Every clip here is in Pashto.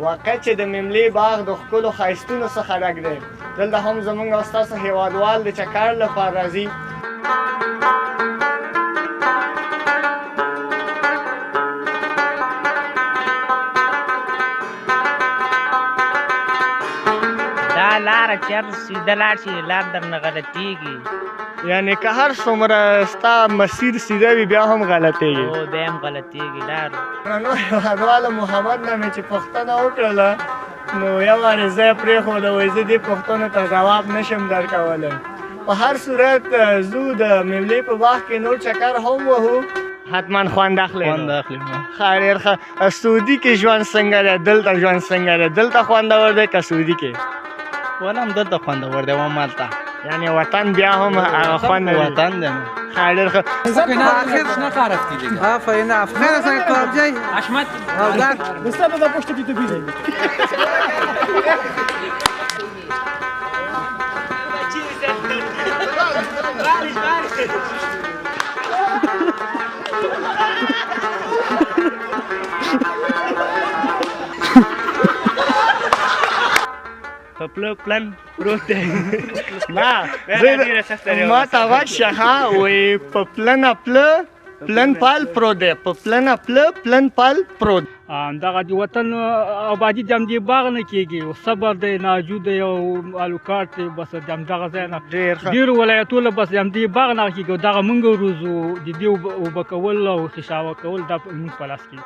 واقع چې د مملې باغ د ښکلو ښایستونو څخه ډک دی. دلته هم زموږ او ستاسو هېوادوال د چکر لپاره راځي. دا لاره چېرته سیده لاړ شي لار درنه غلطېږي. یعنې که هر څومره ستا مسیر سیده وي بیا هم غلطېږي. او بیا هم غلطېږي لار. نو هېوادواله محمد نه مې چې پوښتنه وکړله نو یو وارې زه یې پرېښوده وایي زه دې پوښتنو ته ځواب نشم درکولی. په هر صورت زو د مملې په باغ کې نور چکر هم وهو. حتما خوند اخلئ. خوند اخلي. ښه ډېر ښه. سعودي کې ژوند څنګه دی؟ دلته ژوند څنګه دی؟ دلته خوندور دی که سعودي کې؟ والا هم دلته خوندور دی همالته. یعنی وطن بیا هم هغه خوند لري. وطن دی. ښه ډېر ښه. آخر شنو رفتی دیگه. آفرین خیر است کار جای. حشمت. بسته بده پشت تو بیزی. په پله پلن پروت دی. نه ما ته غوږ شه ښه وایي په پلنه پله پلن پال پروت دی. په پلنه پله پلن پال پروت. دغه د وطن آبادي د همدې باغ نه کېږي. صبر دی، ناجو دی او الوکاټ دی. بس د همدغه ځای نه ډېرو ولایتونو بس د همدې باغ نه کېږي. دغه موږ روزو د دې اوبه کول او خشاوه کول دا زموږ په لاس کې.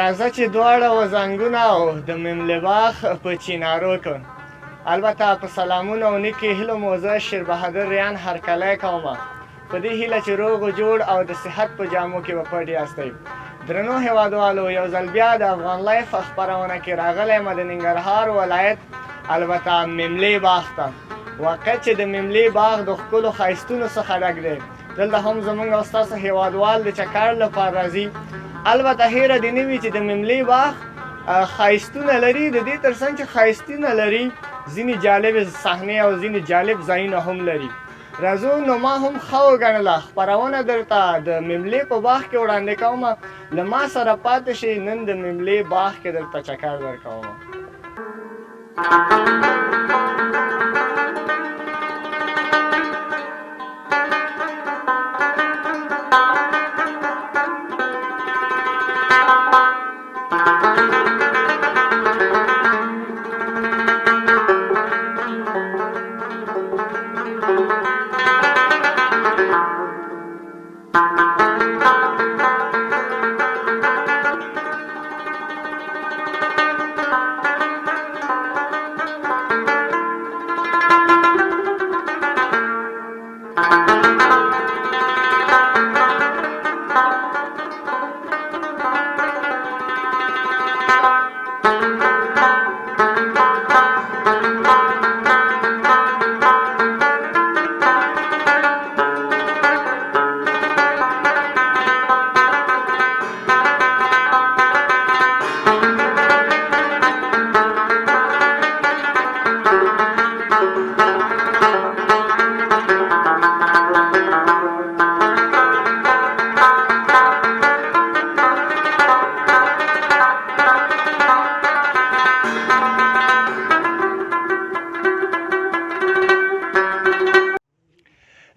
راځه چې دواړه وزنګونه او د مملې باغ په چینارو کړو. البته په سلامونه او نیکې هیلو مو زه شیر بهادر ریان هرکلی کوم په دې هیله چې روغ و جوړ او د صحت په جامو کې به پټ یاستئ. درنو هېوادوالو یو ځل بیا د افغان لایف خپرونه کې راغلی یم د ننګرهار ولایت البته مملې باغ ته. واقع چې د مملې باغ د ښکلو ښایستونو څخه ډک دی. دلته هم زموږ او ستاسو هېوادوال د چکر لپاره راځي. البته هیره دې نه وي چې د مملې باغ ښایستونه لري. د دې تر څنګ چې ښایستونه لري ځینې جالبې صحنې او ځینې جالب ځایونه هم لري. راځو نو ما هم ښه وګڼله خپرونه درته د مملې په باغ کې وړاندې کومه. له ما سره پاتې شئ نن د مملې باغ کې درته چکر درکومه.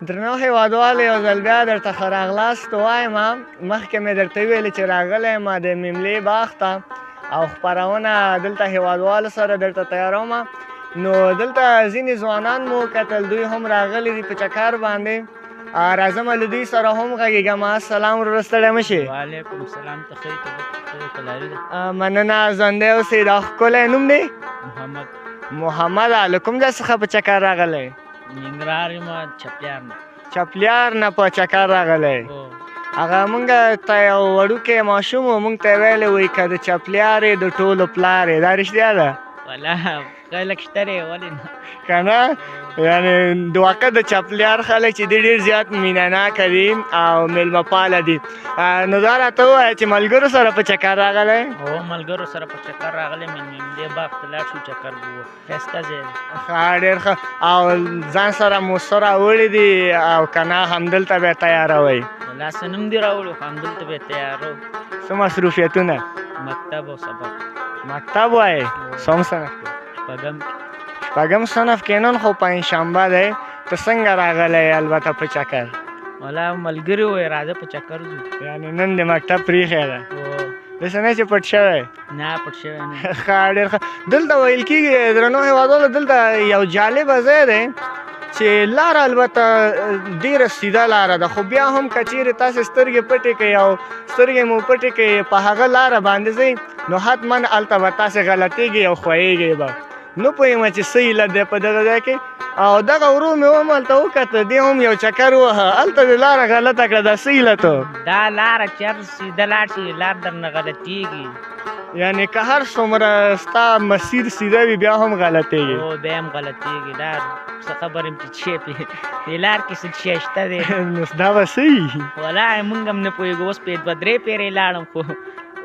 درنو هېوادوالو یو ځل بیا درته ښه راغلاست وایم. مخکې مې درته وویل چې راغلی یم د مملې باغ ته او خپرونه دلته هیوادوالو سره درته تیاروم. نو دلته ځینې ځوانان مو کتل، دوی هم راغلي دي په چکر باندې. راځم له دوی سره هم غږېږم. السلام ورور، ستړی مه شې. وعلیکم السلام. ته ښه یې؟ ته لارې ده؟ مننه. ژوندی اوسې. دا ښکلی نوم دی؟ محمد. محمد. له کوم ځای څخه په چکر راغلی؟ ننګرهار یم، چپیار نه. چپلیار نه په چکر راغلی. هغه مونږ ته یو وړوکی ماشوم و، مونږ ته یې ویلی وایي که د چپلیار یې د ټولو پلار یې. دا رښتیا ده؟ والله خلک شته دی، ولې نه؟ که نه؟ یعنې د واقع د چپلیار خلک چې دی ډېر زیات مینه ناکه دي او میلمه پاله دي. نو دا راته ووایه چې ملګرو سره په چکر راغلی؟ هو ملګرو سره په چکر راغلی. مېلمندې باغ ته لاړ شو، چکر به وو. ښایسته ځای دی. ښه، ډېر ښه. او ځان سره مو څه راوړي دي او که نه همدلته به یې تیاروئ؟ والله څه نوم دې راوړو، خو همدلته به یې تیارو. څه مصروفیتونه؟ مکتب او سبق. مکتب وایې؟ څوم صنف کې؟ شپږم. شپږم صنف کې. نن خو پنجشنبه دی، ته څنګه راغلی البته په چکر؟ والله ملګري وایي راځه په چکر ځو. یعنې نن د مکتب پرېښې ده؟ داسې نه چې پټ شوی؟ نه پټ شوی نه. ښه، ډېر ښه. دلته ویل کېږي درنو هېوادوالو، دلته یو جالبه ځای دی چې لاره البته ډېره سیده لاره ده، خو بیا هم که چیرې تاسې سترګې پټې کړئ او سترګې مو پټې کړئ په هغه لاره باندې ځئ، نو حتما هلته به تاسې غلطېږئ او ښویېږئ به. نه پوهېږم چې څه علت دی په دغه ځای کې. او دغه ورور مې هم هلته وکته، دی هم یو چکر ووهه، هلته دې لاره غلطه کړه. دا څه علت و؟ دا لاره چېرته سیده لاړ شي، لار درنه غلطېږي. یعنې که هر څومره ستا مسیر سیده وي بیا هم غلطېږي؟ هو بیا هم غلطېږي. لار څه خبر یم چې څه دې لار کې څه شی شته دی. نو دا به څه وي؟ والله موږ هم نه پوهېږو. اوس پې دوه درې پیرې لاړم خو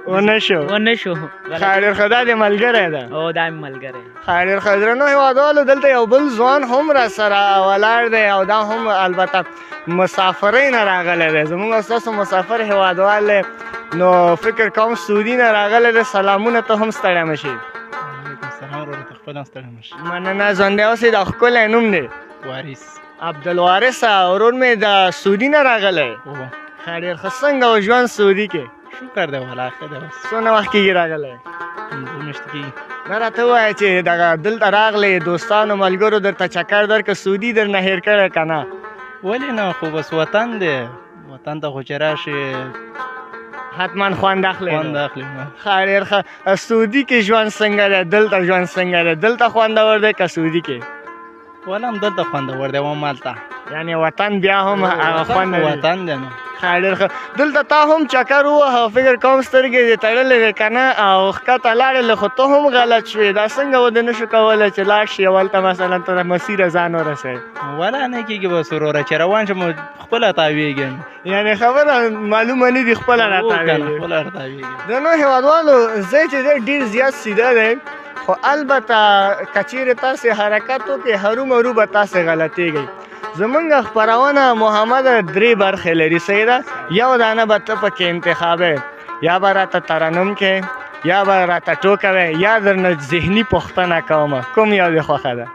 ونه شو. ښه، ډېر ښه. دا دې ملګری ده؟ او دا مې ملګری. ښه، ډېر ښه. درنو هېوادوالو، دلته یو بل ځوان هم را سره ولاړ دی او دا هم البته مسافرۍ نه راغلی دی. زموږ او ستاسو مسافر هېوادوال دی، نو فکر کوم سعودي نه راغلی دی. سلامونه. ته هم ستړی مه شې. وعلیکم السلام ورور، ته خپل هم ستړی مه شې. مننه. ژوندی اوسې. دا ښکلی نوم دی؟ وارث. عبدالوارث. ورور مې د سعودي نه راغلی؟ ښه، ډېر ښه. څنګه و ژوند سعودي کې؟ شکر دی والله، ښه دی. اوس څونه وخت کېږي راغلی؟ 2 میاشتې کېږي. نه راته ووایه چې دغه دلته راغلی، دوستانو ملګرو درته چکر درکړه، سعودي درنه هېر کړی که نه؟ ولې نه، خو بس وطن دی، وطن ته خو چې راشې حتما خوند اخلي. خوند اخلي. ښه، ډېر ښه. سعودي کې ژوند څنګه دی؟ دلته ژوند څنګه دی؟ دلته خوندور دی که سعودي کې؟ والله هم دلته خوندور دی، همالته یعنې وطن بیا هم هغه خوند لري. وطن دی نو. ښه، ډېر ښه. دلته تا هم چکر ووهه، فکر کوم سترګې دې تړلې وې که نه، او ښکته لاړې، خو ته هم غلط شوې. دا څنګه ودې نه شو کولی چې لاړ شي او هلته مثلا تر مسیره ځان ورسوې؟ والله نه کېږي بس وروره، چې روان شم خپله تاویږم. یعنې خبره معلومه نه دي، خپله راتاویږي. خپله راتاویږي. درنو هېوادوالو، ځای چې دی ډېر زیات سیده دی، خو البته که چیرې تاسې حرکت وکړئ هرومرو به تاسې غلطېږئ. زمونږ خپرونه محمد 3 برخې لري، صحیح ده؟ یو دانه به ته پکې انتخابوې، یا به راته ترنم کې، یا به راته ټوکوې، یا درنه ذهني پوښتنه کومه. کوم یو دې خوښه ده؟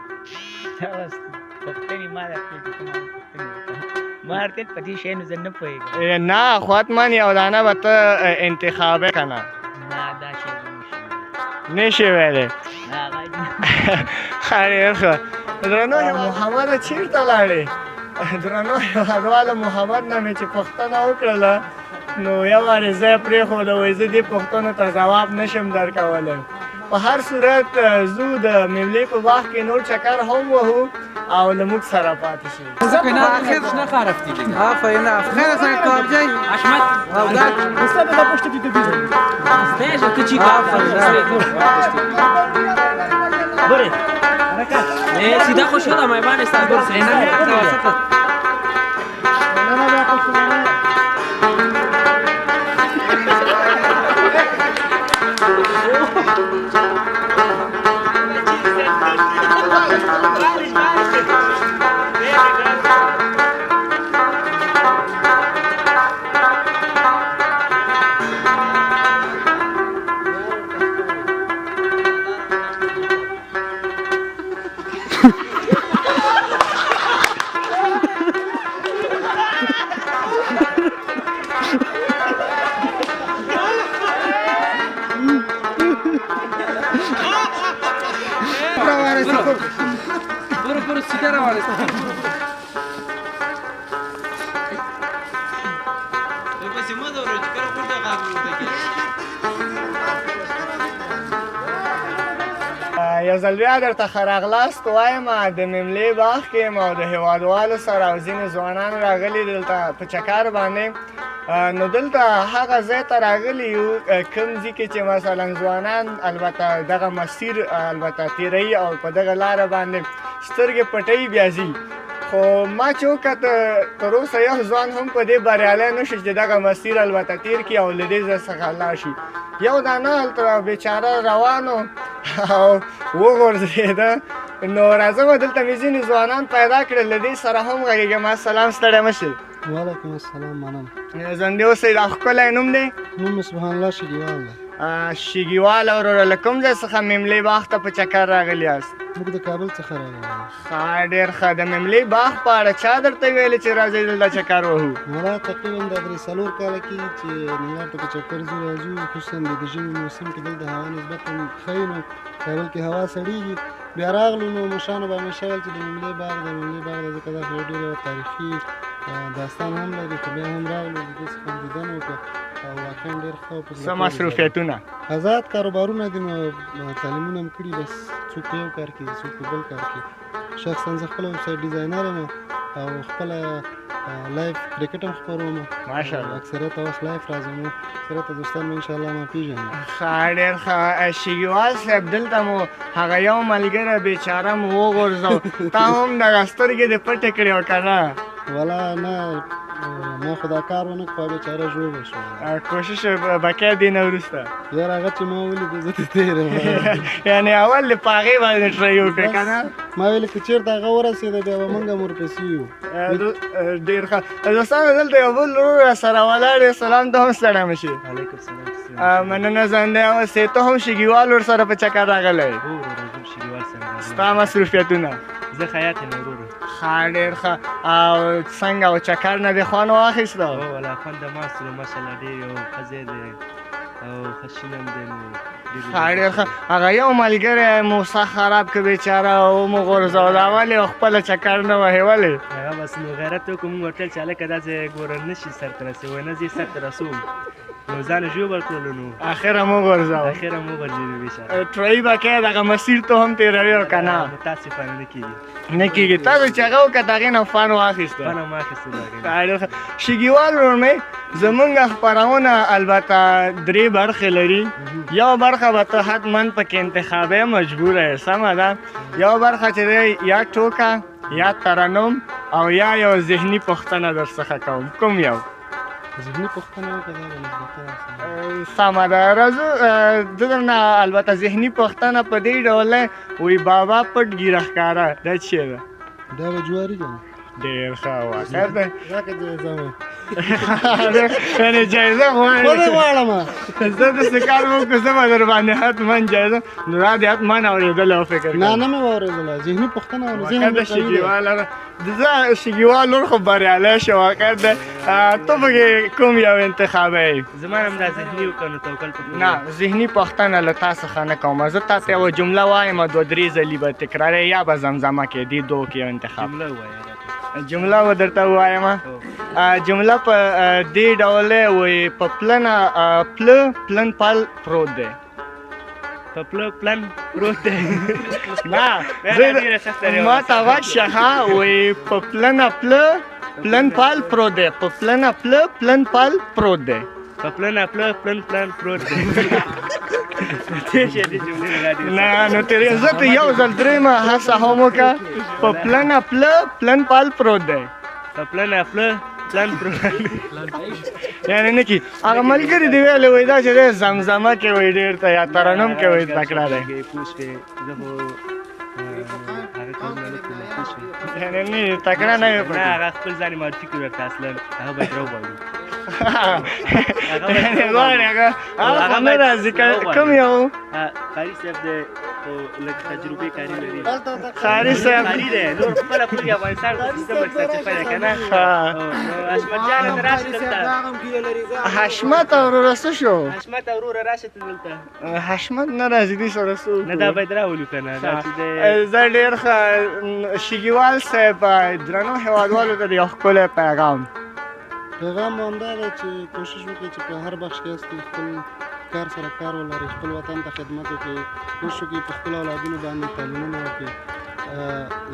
پوښتنې ما درکړې چې کومه پوښتنې وکړم. ما ورته په دې شیانو زه نه پوهېږم. نه، خو حتما یو دانه به ته انتخابوې که نه؟ نه، دا شی نه شي ویلی. ښه، ډېر ښه. درنو محمده چېرته لاړې؟ درنو هېوادوالو، محمد نه مې چې پوښتنه وکړله، نو یو وارې ځای پرېښوده، وایي زه دې پوښتنو ته ځواب نشم درکولی. په هر صورت ځو د مېلې په باغ کې نور چکر هم وهو او له موږ سره پاتې شئ. آخرش نخرفتی دیگه. آفرین. خیر از کارجای Ahmet. Dostlar da poşta gitti bizim. Steja küçük Bore. Sida خوش شدم من استقبال سیده روانه یو ځل بیا درته ښه راغلاست وایم د مملې باغ کې یم او د هېوادوالو سره او ځینې ځوانان راغلي دلته په چکر باندې نو دلته هغه ځای ته راغلي یو کوم ځای کې چې مثلا ځوانان البته دغه مسیر البته تیروي او په دغه لاره باندې سترګې پټوي بیا ځي خو ما چې وکته تر اوسه یو ځوان هم په دې بریالی نه شو چې دغه مسیر البته تیر کړي او له دې ځای څخه لاړ شي یو دانه هلته بیچاره روانو او وغورځېده نو راځم دلته مې ځینې ځوانان پیدا کړل له دې سره هم غږېږم السلام ستړی مه شئ وعلیکم السلام منم زنده اوسئ دا ښکلی نوم دی نوم سبحان الله شګیوال دی شګیوال وروره له کوم ځای څخه مملې باغ ته په چکر راغلي یاست موږ د کابل څخه راغلي ښه ډېر ښه د مملې باغ په اړه چا درته ویلې چې راځئ دلته چکر وهو ملا تقریبا د 3-4 کاله کېږي چې ننګرهار ته په چکر ځو راځو خصوصا د ژمي موسم کې دلته هوا نسبتا ښه وي نو کابل کې هوا سړېږي بیا راغلو نو مشرانو به همیشه ویل چې د مملې باغ دی ځکه دا خو ډېر یو تاریخي داستان هم لري خو بیا هم راغلو د دې څخه دیدن وکړه او واقعا ډېر ښه او په زړه څه مصروفیتونه آزاد کاروبارونه دي نو تعلیمونه هم کړي بس څوک په یو کار کې څوک په بل کار کې شخصا زه خپله ویب سایټ ډیزاینر یم او خپله لایف کرکټ هم خپروم ماشاءالله اکثریت وخت لایف راځم اکثریت دوستان مې انشاءالله ما پېژني ښه ډېر ښه شګیوال صاحب دلته مو هغه یو ملګری بیچاره مو وغورځو تا هم دغه سترګې دې پټې کړې وه که نه والا نه ما خو دا کار ونه کړ بیچاره ژوبل شو کوشش بقیه دی نه وروسته یار هغه چې ما ولیدو زه ته تېر یم یعنې اول دې په هغې باندې ټرای وکړې که نه ما ویل که چېرته هغه ورسېده بیا به موږ هم ورپسې یو ډېر ښه دوستانو دلته یو بل ورور راسره ولاړ دی سلام ته هم ستړی مه شي علیکم السلام مننه زنده اوسې ته هم شګیوال ورسره په چکر راغلی شګیوال سره ستا مصروفیتونه زه خیاط یم ورور ښه ډېر ښه او څنګه او چکر نه دې خوند واخیسته او والا خوند د ماست دی ماشاءالله ډېر یو ښه ځای دی او ښه شین هم دی نو ښه ډېر ښه هغه یو ملګری مو سخت خراب کړ بیچاره ومغورځول اول یې خپله چکر نه وهې ولې هغه بس نو غیرت وکړو موږ ورته ویل چې هلکه دا ځای ګوره نه شي سرته رسوي وایي نه زه یې سرته رسوم نو ځان یې ژوبل کړلو نو اخره مو غورځاو اخره مو وغورځېدو بیچاره ټرای به کوې دغه مسیر ته هم تېروي او که نه متاسفانه نه کېږي نه کېږي تاسو چې هغه وکړه د هغې نه فن واخیسته فن هم واخیستو د هغې نه. شګیوال ورور مې زمونږ خپرونه البته 3 برخې لري یو برخه به ته حتما پکې انتخابی مجبوره یې سمه ده یو برخه چې دی یا ټوکه یا ترنم او یا یو ذهني پوښتنه در څخه کوم کوم یو ذهني پوښتنه وکړه دا به نسبتا سمه ده راځو د درنه البته ذهني پوښتنه په دې ډول دی وایي بابا پټ ګیره ښکاره دا څه شی ده دا به جواري ګڼو ډېر ښه واقع دی راکړه جایزه مې یعنې جایزه غواړې خو دې غواړم زه داسې کار وکړو زه به در باندې حتما جایزه نو دا دې حتما اورېدلی او فکر نه نه مې واورېدله ذهني پوښتنه واقع د شګیوال زه شګیوال لور خو بریالی شو واقع دی ته پکې کوم یو انتخابی زما هم دا ذهني وکړه نو توکل په نه ذهني پوښتنه له تا څخه نه کوم زه تا ته یوه جمله وایم 2-3 ځلې به تکرارې یا به زمزمه کې دې دوه کې یو انتخاب جمله ووایه جمله به درته ووایم جمله په دې ډول دی وایي په پلنه پلن پل پروت دی په پله پلن پروت دی نه ډېره سخته دی ما ته غږ شه ښه وایي په پلنه پلن پل پروت دی په پلنه پلن پل پروت دی په پلنه پله پلن پروت دی دې شی دې جملې نه راځي نه نو تیرې زه ته یو ځل درېیمه هڅه هم وکړه په پلنه پلن پل پروت دی په پلنه پله پلن پروت یعنې نه کي هغه ملګري دې ویلې وایي دا چې دی زمزمه کې وایي ډېر ته یا ترنم کې وایي تکړه دی پوه شوې زه خو هغه کارونه نه کوم پوه شوې یعنې نه تکړه نه وي نه هغه خپل ځان یې معرفي کړو ورته اصلا هغه باید راوغواړو یعنې غواړې هغه خو نه راځي کوم یو قاري صاحب دی خو لږ تجربې کاري لري قاري صاحب قاري دی نور خپله پوهېږي افغانستان خو سیستم لږ سرچپه دی که نه نو حشمت جانه ته راشي دلته حشمت وروره څه شو حشمت او وروره راشي ته دلته حشمت نه راځي دوی سره څه نه دا باید راولو که نه دا چې دی زه ډېر ښه شګیوال صاحب درنو هېوادوالو ته د یو ښکلی پیغام پیغام همدا ده چې کوشش وکړئ چې په هر بخش کې یاستئ خپل کار سره کار ولرئ خپل وطن ته خدمت وکړئ کوشش وکړئ په خپلو اولادونو باندې تعلیمونه وکړئ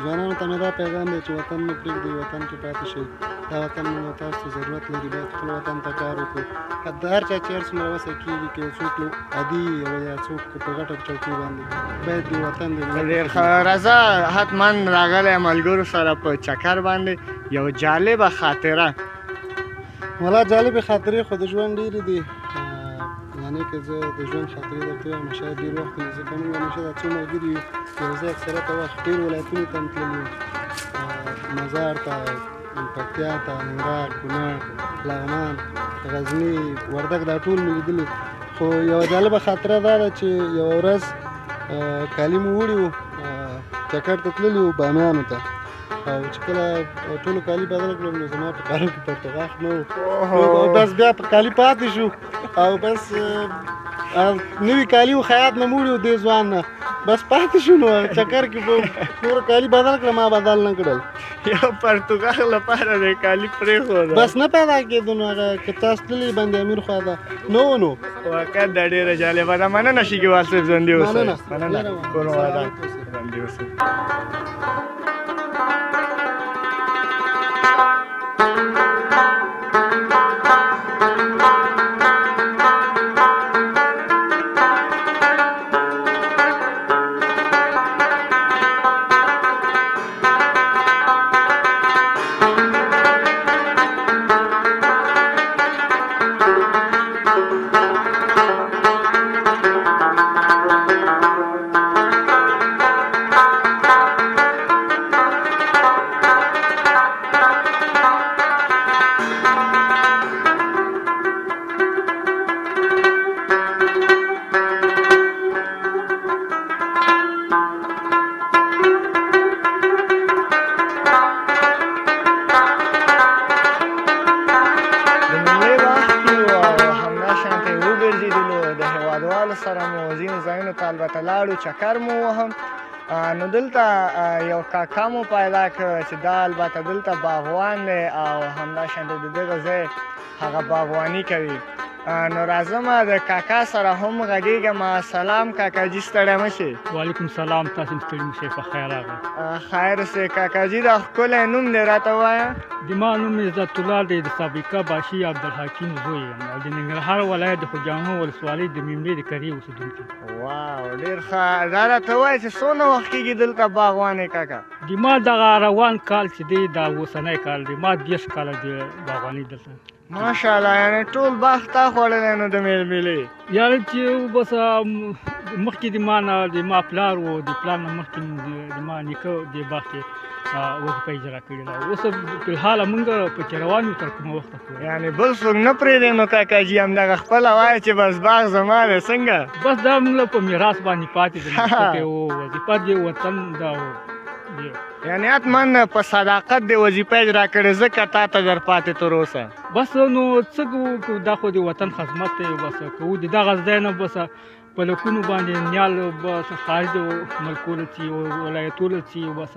ځوانانو ته مې دا پیغام دی چې وطن مه پرېږدئ وطن کې پاتې شئ دا وطن مو تاسو ته ضرورت لري باید خپل وطن ته کار وکړو د هر چا چې هر څومره وسه کېږي که څوک عادي یا څوک په غټه چوکۍ باندې باید د وطن د ډېر ښه راځه حتما راغلی ملګرو سره په چکر باندې یو جالبه خاطره ملا جالبې خاطرې خو د ژوند ډېرې دي یعنې که زه د ژوند خاطرې درته وایم شاید ډېر وخت وي ځکه موږ همیشه دا څو ملګري یو یو ځای اکثریته وخت ډېر ولایتونو ته هم تللي یو مزار ته پکتیا ته ننګرهار کونړ لغمان غزني وردګ دا ټول مې لیدلي خو یوه جالبه خاطره دا ده چې یوه ورځ کالي مو وړي وو چکر ته تللي وو بامیانو ته او چې کله ټولو کالي بدل کړل نو زما په کالو کې پرتغاښ نه و بس بیا په کالي پاتې شو او بس نوي کالي و خیاط نه موړي و دې ځوان نه بس پاتې شو نو چکر کې به نور کالي بدل کړه ما بدل نه کړل یو پرتګال لپاره د کالي پرېښوده بس نه پیدا کېدو نو هغه که تاسو تللي بند امیر خوا ده نو نو واقعا دا ډېره جالبه ده مننه شګیوال صاحب ژوندي اوسئ مننه مننه کور ودان ژوندي اوسئ البته لاړو چکر مو وهم نو دلته یو کاکا مو پیدا کړ چې دا البته دلته باغوان دی او همداشانته د دغه ځای هغه باغواني کوي نو راځم د کاکا سره هم غږېږم سلام کاکاجي ستړی مه شئ وعلیکم سلام تاسو هم ستړي مه شئ په خیر راغلی خیر سې کاکاجي دا ښکلی نوم دی راته ووایه د ما نوم عزت الله دی د سابقه باشي عبدالحکیم زوی یم او د ننګرهار ولایت د خوږیاڼو ولسوالۍ د میمرې د کرې اوسېدونکی واو ډېر ښه دا راته ووایه چې څونه وخت کېږي دلته باغوان یې کاکا د ما دغه روان کال چې دی دا اوسنی کال دی ما 10 کاله د باغواني دلته ماشاءالله یعنې ټول باغ تا خوړلی نو د میلمېلې یعنې چې بس مخکې د ما نه د ما پلار و د پلار نه مخکې د ما نیکه د باغ کې وظیفه اجرا کړې ده اوس فلحاله موږ پکې روان یو تر کومه وخته پورې یعنې بل څوک نه پرېږدی نو کاکاجي همدغه خپله وایه چې بس باغ زما دی څنګه بس دا موږ په میراث باندې پاتې ده وظیفه د وطن دا یعنې حتما په صداقت د وظیفه اجرا کړې ځکه تا ته در پاتې تر اوسه بس نو څه کوو دا خو د وطن خدمت دی بس کوو د دغه ځای نه بس په لکونو باندې نیال بس خارج ملکونو ځي ولایتونو ځي بس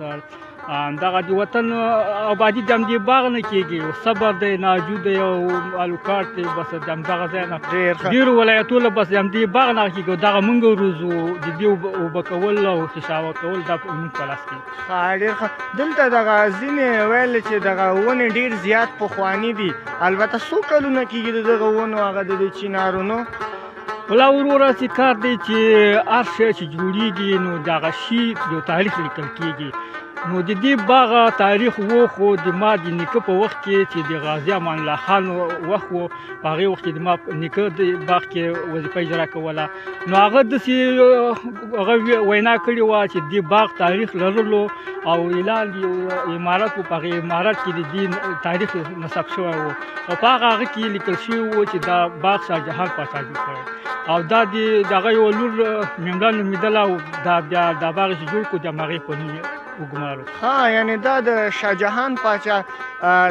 دغه د وطن آبادي د همدې باغ نه کېږي صبر دی ناجو دی او الوکاټ دی بس د همدغه ځای نه ډېرو ولایتونو بس د همدې باغ نه کېږي دغه موږ روزو د دې اوبه کول او خشاوه کول دا موږ په لاس کې ډېر ښه دلته دغه ځینې ویل چې دغه ونې ډېر زیات پخواني دي البته څو کلونه کېږي د دغه ونو هغه د چینارونو ولا وروره چې کار دی چې هر شی چې جوړېږي نو دغه شي یو تاریخ لیکل کېږي نو د دې باغ تاریخ و خو د ما د نیکه په وخت کې چې د غازي امان الله خان وخت و په هغې وخت کې د ما نیکه د باغ کې وظیفه اجرا کوله نو هغه داسې هغه وینا کړې وه چې دې باغ تاریخ لرلو او اعلان عمارت و په هغې عمارت کې د دې تاریخ نصب شوی و او په هغه کې لیکل شوي و چې دا باغ شاهجهان پاچا جوړ کړی او دا د هغه یوه لور میملا نومېدله او دا بیا دا باغ چې جوړ کړو د همغې په نوم وګمارو ها یعنی دا د شاهجهان پاچا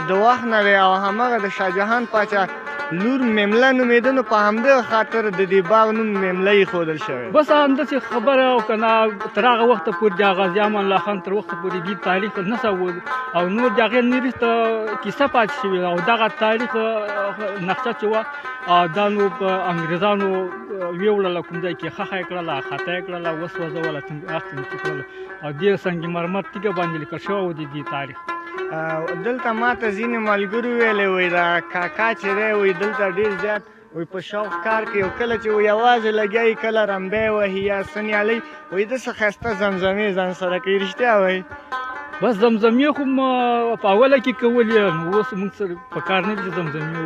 د وخت نه دی او همغه د شاهجهان پاچا لور میمله نومېده نو په همدغه خاطر د دې باغ نوم میمله ایښودل شوی بس همداسې خبره او که نه تر هغه وخته پورې د غازي امان الله خان تر وخته پورې دې تاریخ نه سوود او نور د هغې نه وروسته کیسه پاتې شوې او دغه تاریخ نقشه چې وه دا نو په انګریزانو ویوړله کوم ځای کې خښه یې کړله خطا یې کړله وسوځوله اخته کړله او دې سنگ مرمر تیږه باندې لیکل شوی و د دې تاریخ دلته ماته ځینې ملګرو ویلی وایي دا کاکا چې دی وایي دلته ډېر زیات وایي په شوق کار کوي او کله چې یوازې لګیا وي کله رمبی وهي یا سنیالۍ وایي داسې ښایسته زمزمې ځان سره کوي رښتیا وایي بس زمزمې خو په اوله کې کولې نو اوس موږ سره په کار نه دي چې زمزمې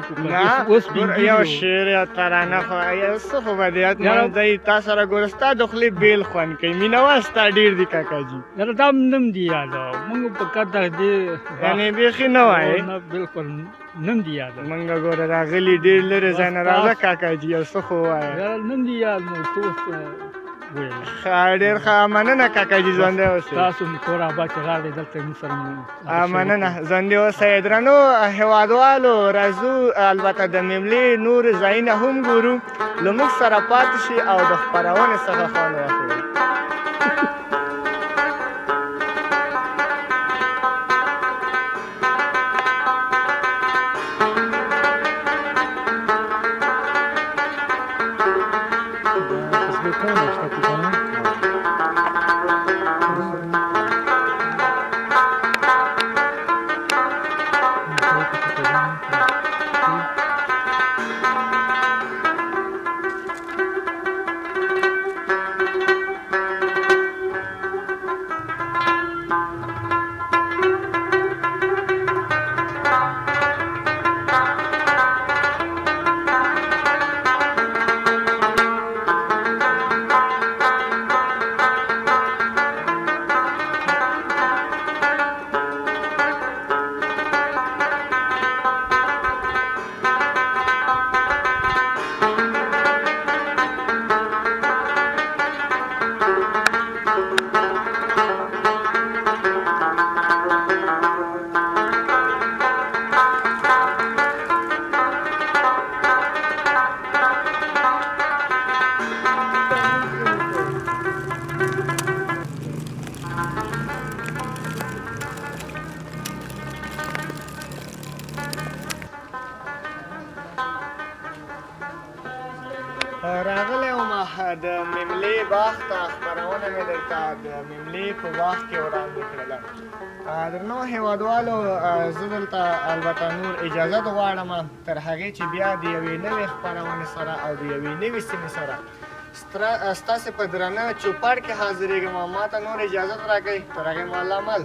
وکړو یو شعر یا ترانه خو یو څه خو به د یاد دی تا سره ګوره ستا د خولې بیل خوند کوي مینهوال ستا ډېر دي کاکاجي یاره دا نه م دي یاده موږ په کار دغه دې یعنې بیخي نه وایې نه بلکل نه م دي یاده موږ ګوره راغلي ډېر لرې ځای نه راځه کاکاجي یو څه خو ووایه یاره نه م دي یاد نو څه اوس ډېر ښه مننه کاکاجي ژوندی اوسئ تاسو م کور آباد چې راغلی دلته موږ سره مننه ژوندي اوسئ درنو هېوادوالو راځو البته د میملې نور ځایونه هم ګورو له موږ سره پاتې شي او د خپرونې څخه خوند واخلئ راغلی وم د میملې باغ ته خپرونه مې درته د میملې په باغ کې وړاندې کړله درنو هېوادوالو زه دلته البته نور اجازت غواړم تر هغې چې بیا د یوې نوې خپرونې سره او د یوې نوې سیمې سره ستاسې په درانه چوپړ کې حاضرېږم ما ته نور اجازت راکوئ تر هغې مو الله مل